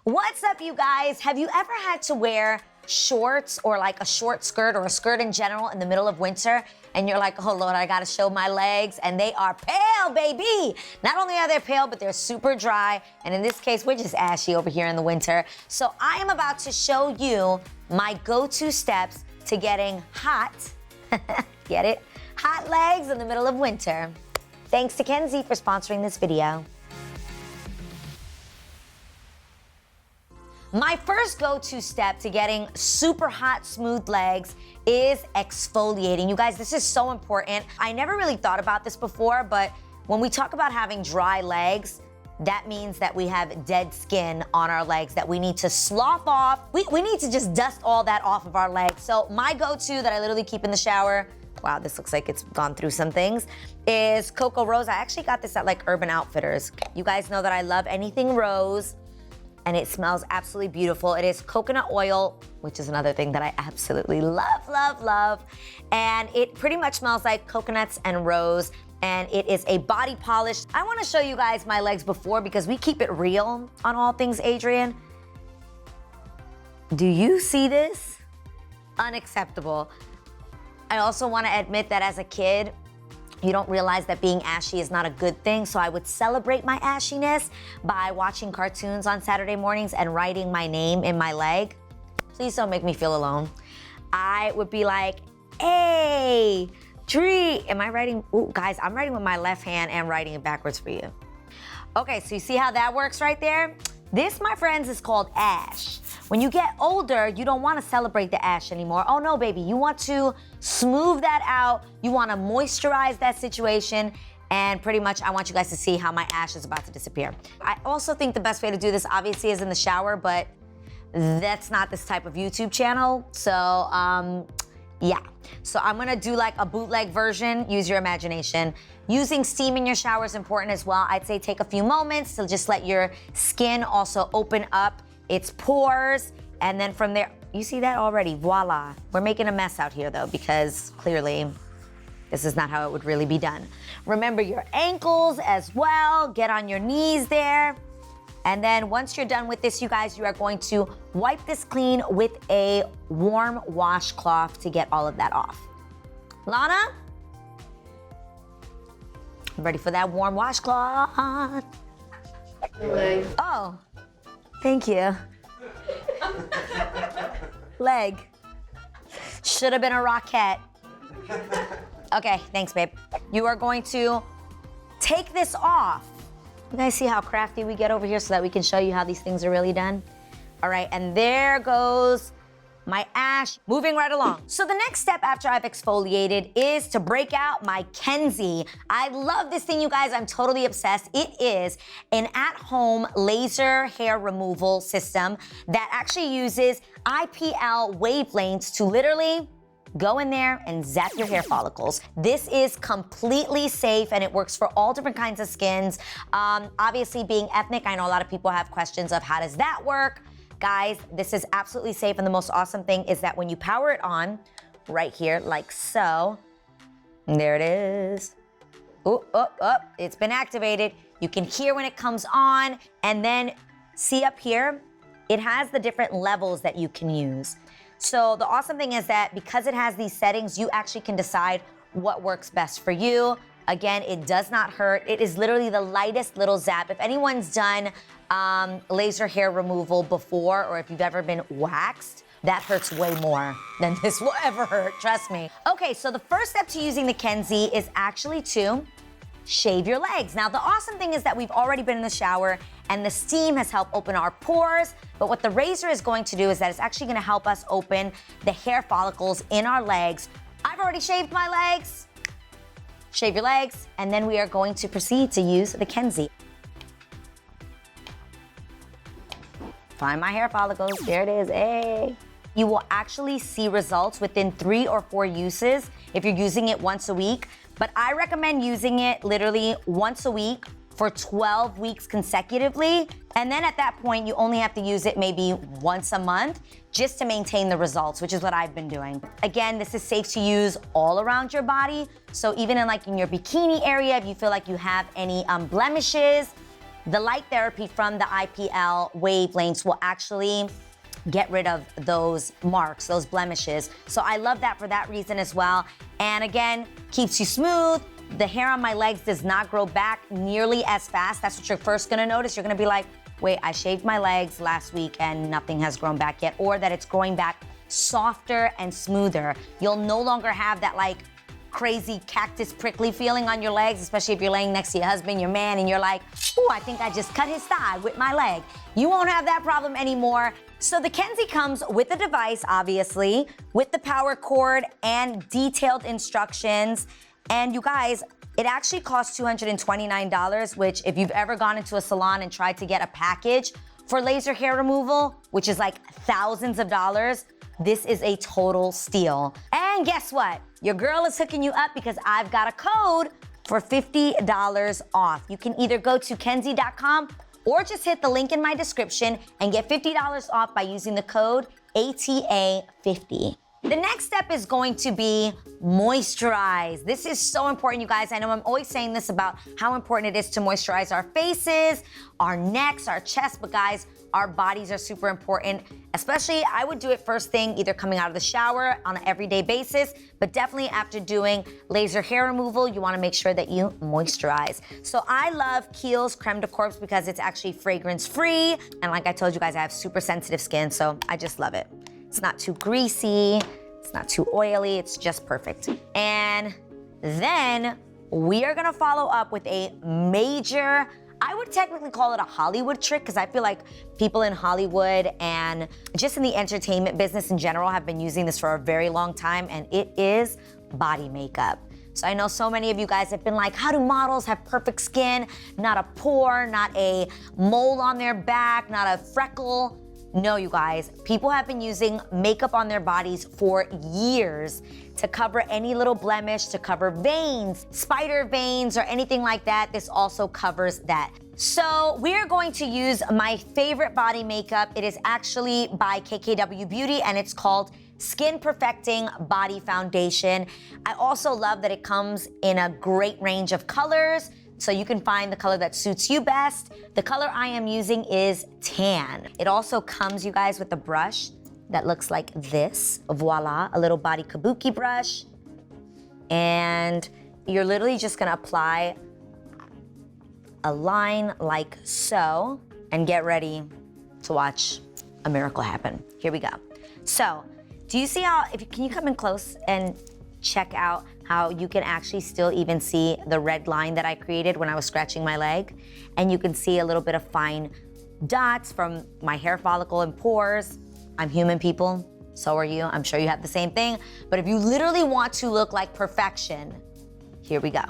What's up, you guys? Have you ever had to wear shorts or like a short skirt or a skirt in general in the middle of winter and you're like, oh Lord, I gotta show my legs, and they are pale, baby. Not only are they pale, but they're super dry, and in this case, we're just ashy over here in the winter. So I am about to show you my go-to steps to getting hot, get it? Hot legs in the middle of winter. Thanks to Kenzie for sponsoring this video. My first go-to step to getting super hot, smooth legs is exfoliating. You guys, this is so important. I never really thought about this before, but when we talk about having dry legs, that means that we have dead skin on our legs that we need to slough off. We need to just dust all that off of our legs. So my go-to that I literally keep in the shower, wow, this looks like it's gone through some things, is Cocoa Rose. I actually got this at like Urban Outfitters. You guys know that I love anything rose, and it smells absolutely beautiful. It is coconut oil, which is another thing that I absolutely love, love, love. And it pretty much smells like coconuts and rose, and it is a body polish. I wanna show you guys my legs before because we keep it real on All Things Adrienne. Do you see this? Unacceptable. I also wanna admit that as a kid, you don't realize that being ashy is not a good thing, so I would celebrate my ashiness by watching cartoons on Saturday mornings and writing my name in my leg. Please don't make me feel alone. I would be like, hey, Dree, am I writing? Ooh, guys, I'm writing with my left hand and writing it backwards for you. Okay, so you see how that works right there? This, my friends, is called ash. When you get older, you don't want to celebrate the ash anymore. Oh no, baby, you want to smooth that out. You want to moisturize that situation. And pretty much, I want you guys to see how my ash is about to disappear. I also think the best way to do this, obviously, is in the shower, but that's not this type of YouTube channel. So, yeah. So I'm gonna do like a bootleg version, use your imagination. Using steam in your shower is important as well. I'd say take a few moments to just let your skin also open up its pores. And then from there, you see that already, voila. We're making a mess out here though, because clearly this is not how it would really be done. Remember your ankles as well, get on your knees there. And then once you're done with this, you guys, you are going to wipe this clean with a warm washcloth to get all of that off. Lana? Ready for that warm washcloth? Leg. Oh, thank you. Leg. Should have been a rocket. Okay, thanks, babe. You are going to take this off. You guys see how crafty we get over here so that we can show you how these things are really done? All right, and there goes my ash, moving right along. So the next step after I've exfoliated is to break out my Kenzie. I love this thing, you guys. I'm totally obsessed. It is an at-home laser hair removal system that actually uses IPL wavelengths to literally go in there and zap your hair follicles. This is completely safe and it works for all different kinds of skins. Obviously, being ethnic, I know a lot of people have questions of how does that work? Guys, this is absolutely safe, and the most awesome thing is that when you power it on, right here, like so, there it is. Oh, oh, oh, it's been activated. You can hear when it comes on, and then see up here, it has the different levels that you can use. So the awesome thing is that because it has these settings, you actually can decide what works best for you. Again, it does not hurt. It is literally the lightest little zap. If anyone's done laser hair removal before, or if you've ever been waxed, that hurts way more than this will ever hurt, trust me. Okay, so the first step to using the Kenzie is actually to shave your legs. Now, the awesome thing is that we've already been in the shower and the steam has helped open our pores, but what the razor is going to do is that it's actually gonna help us open the hair follicles in our legs. I've already shaved my legs. Shave your legs, and then we are going to proceed to use the Kenzie. Find my hair follicles, there it is, hey. You will actually see results within 3 or 4 uses if you're using it once a week, but I recommend using it literally once a week for 12 weeks consecutively. And then at that point, you only have to use it maybe once a month just to maintain the results, which is what I've been doing. Again, this is safe to use all around your body. So even in your bikini area, if you feel like you have any blemishes, the light therapy from the IPL wavelengths will actually get rid of those marks, those blemishes. So I love that for that reason as well. And again, keeps you smooth. The hair on my legs does not grow back nearly as fast. That's what you're first gonna notice. You're gonna be like, wait, I shaved my legs last week and nothing has grown back yet, or that it's growing back softer and smoother. You'll no longer have that like crazy cactus prickly feeling on your legs, especially if you're laying next to your husband, your man, and you're like, ooh, I think I just cut his thigh with my leg. You won't have that problem anymore. So the Kenzie comes with a device, obviously, with the power cord and detailed instructions. And you guys, it actually costs $229, which if you've ever gone into a salon and tried to get a package for laser hair removal, which is like thousands of dollars, this is a total steal. And guess what? Your girl is hooking you up because I've got a code for $50 off. You can either go to kenzie.com or just hit the link in my description and get $50 off by using the code ATA50. The next step is going to be moisturize. This is so important, you guys. I know I'm always saying this about how important it is to moisturize our faces, our necks, our chest, but guys, our bodies are super important. Especially, I would do it first thing, either coming out of the shower on an everyday basis, but definitely after doing laser hair removal, you wanna make sure that you moisturize. So I love Kiehl's Creme de Corps because it's actually fragrance free. And like I told you guys, I have super sensitive skin, so I just love it. It's not too greasy, it's not too oily, it's just perfect. And then we are gonna follow up with a major, I would technically call it a Hollywood trick, because I feel like people in Hollywood and just in the entertainment business in general have been using this for a very long time, and it is body makeup. So I know so many of you guys have been like, how do models have perfect skin? Not a pore, not a mole on their back, not a freckle. No, you guys, people have been using makeup on their bodies for years to cover any little blemish, to cover veins, spider veins, or anything like that. This also covers that. So we are going to use my favorite body makeup. It is actually by KKW Beauty, and it's called Skin Perfecting Body Foundation. I also love that it comes in a great range of colors, so you can find the color that suits you best. The color I am using is tan. It also comes, you guys, with a brush that looks like this. Voila, a little body kabuki brush. And you're literally just gonna apply a line like so and get ready to watch a miracle happen. Here we go. So, do you see how, can you come in close and check out how you can actually still even see the red line that I created when I was scratching my leg? And you can see a little bit of fine dots from my hair follicle and pores. I'm human, people, so are you. I'm sure you have the same thing. But if you literally want to look like perfection, here we go.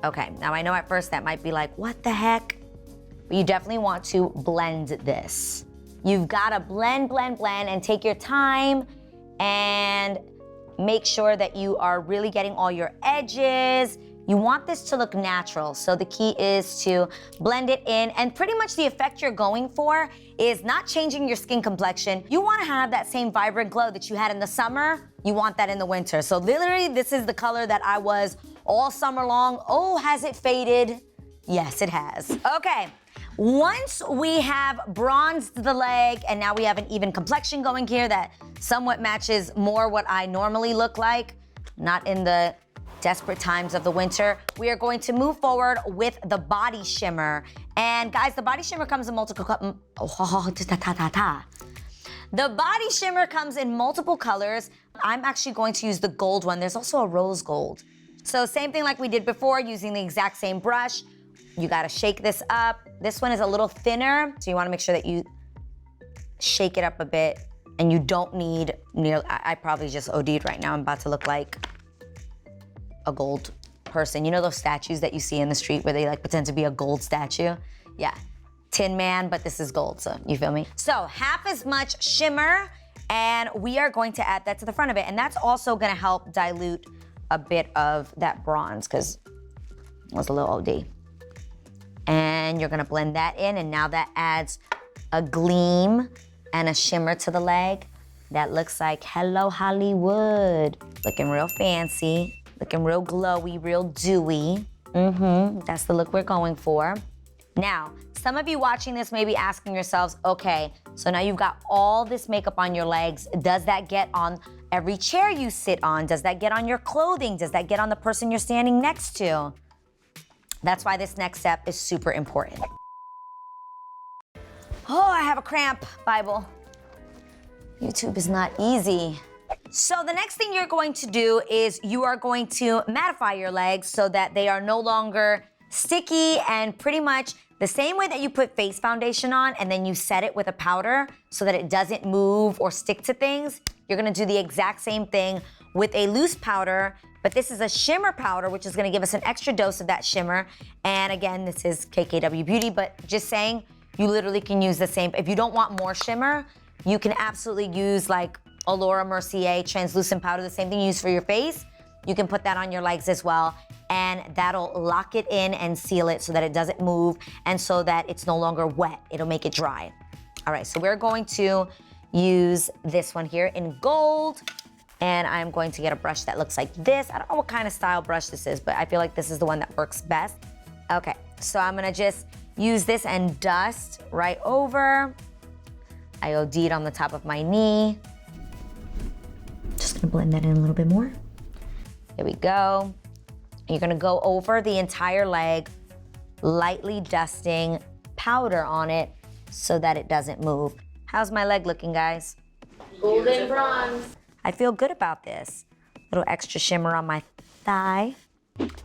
Okay, now I know at first that might be like, what the heck? But you definitely want to blend this. You've gotta blend, blend, blend, and take your time and make sure that you are really getting all your edges. You want this to look natural, so the key is to blend it in, and pretty much the effect you're going for is not changing your skin complexion. You wanna have that same vibrant glow that you had in the summer, you want that in the winter. So literally, this is the color that I was all summer long. Oh, has it faded? Yes, it has. Okay. Once we have bronzed the leg and now we have an even complexion going here that somewhat matches more what I normally look like, not in the desperate times of the winter, we are going to move forward with the body shimmer. And guys, the body shimmer comes in multiple The body shimmer comes in multiple colors. I'm actually going to use the gold one. There's also a rose gold. So same thing like we did before, using the exact same brush. You gotta shake this up. This one is a little thinner, so you wanna make sure that you shake it up a bit, and you don't need nearly, I probably just OD'd right now. I'm about to look like a gold person. You know those statues that you see in the street where they like pretend to be a gold statue? Yeah, Tin Man, but this is gold, so you feel me? So half as much shimmer, and we are going to add that to the front of it, and that's also gonna help dilute a bit of that bronze, because it was a little OD. And you're gonna blend that in, and now that adds a gleam and a shimmer to the leg. That looks like hello Hollywood. Looking real fancy, looking real glowy, real dewy. That's the look we're going for. Now, some of you watching this may be asking yourselves, okay, so now you've got all this makeup on your legs. Does that get on every chair you sit on? Does that get on your clothing? Does that get on the person you're standing next to? That's why this next step is super important. Oh, I have a cramp, Bible. YouTube is not easy. So the next thing you're going to do is you are going to mattify your legs so that they are no longer sticky, and pretty much the same way that you put face foundation on and then you set it with a powder so that it doesn't move or stick to things, you're gonna do the exact same thing with a loose powder, but this is a shimmer powder, which is gonna give us an extra dose of that shimmer. And again, this is KKW Beauty, but just saying, you literally can use the same. If you don't want more shimmer, you can absolutely use like a Laura Mercier translucent powder, the same thing you use for your face. You can put that on your legs as well, and that'll lock it in and seal it so that it doesn't move and so that it's no longer wet. It'll make it dry. All right, so we're going to use this one here in gold, and I'm going to get a brush that looks like this. I don't know what kind of style brush this is, but I feel like this is the one that works best. Okay, so I'm gonna just use this and dust right over. I OD'd on the top of my knee. Just gonna blend that in a little bit more. There we go. You're gonna go over the entire leg, lightly dusting powder on it so that it doesn't move. How's my leg looking, guys? Golden bronze. I feel good about this. Little extra shimmer on my thigh.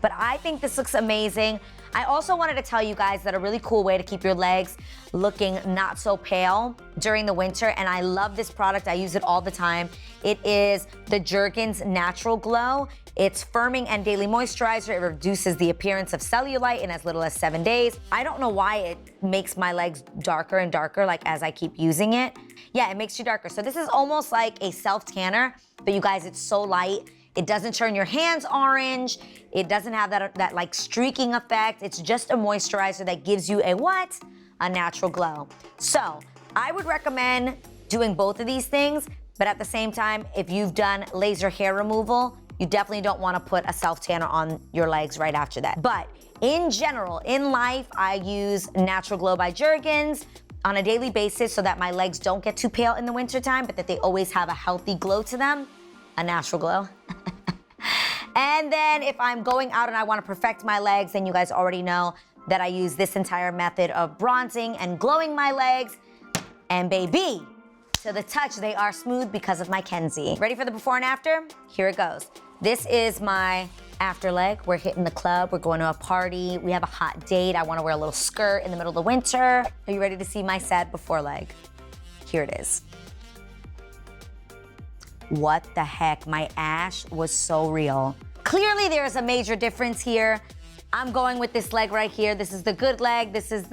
But I think this looks amazing. I also wanted to tell you guys that a really cool way to keep your legs looking not so pale during the winter, and I love this product, I use it all the time. It is the Jergens Natural Glow. It's firming and daily moisturizer. It reduces the appearance of cellulite in as little as 7 days. I don't know why it makes my legs darker and darker, like as I keep using it. Yeah, it makes you darker. So this is almost like a self-tanner, but you guys, it's so light. It doesn't turn your hands orange. It doesn't have that like streaking effect. It's just a moisturizer that gives you a what? A natural glow. So I would recommend doing both of these things, but at the same time, if you've done laser hair removal, you definitely don't want to put a self-tanner on your legs right after that. But in general, in life, I use Natural Glow by Jergens on a daily basis so that my legs don't get too pale in the wintertime, but that they always have a healthy glow to them. A natural glow. And then if I'm going out and I want to perfect my legs, then you guys already know that I use this entire method of bronzing and glowing my legs. And baby, to the touch, they are smooth because of my Kenzie. Ready for the before and after? Here it goes. This is my after leg. We're hitting the club, we're going to a party, we have a hot date, I want to wear a little skirt in the middle of the winter. Are you ready to see my sad before leg? Here it is. What the heck, my ash was so real. Clearly there is a major difference here. I'm going with this leg right here. This is the good leg. This is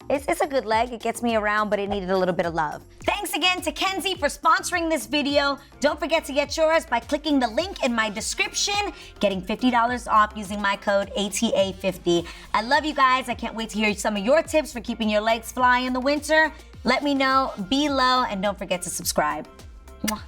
it's a good leg. It gets me around, but it needed a little bit of love. Thanks again to Kenzie for sponsoring this video. Don't forget to get yours by clicking the link in my description, getting $50 off using my code ATA50. I love you guys. I can't wait to hear some of your tips for keeping your legs fly in the winter. Let me know below, and don't forget to subscribe. Mwah.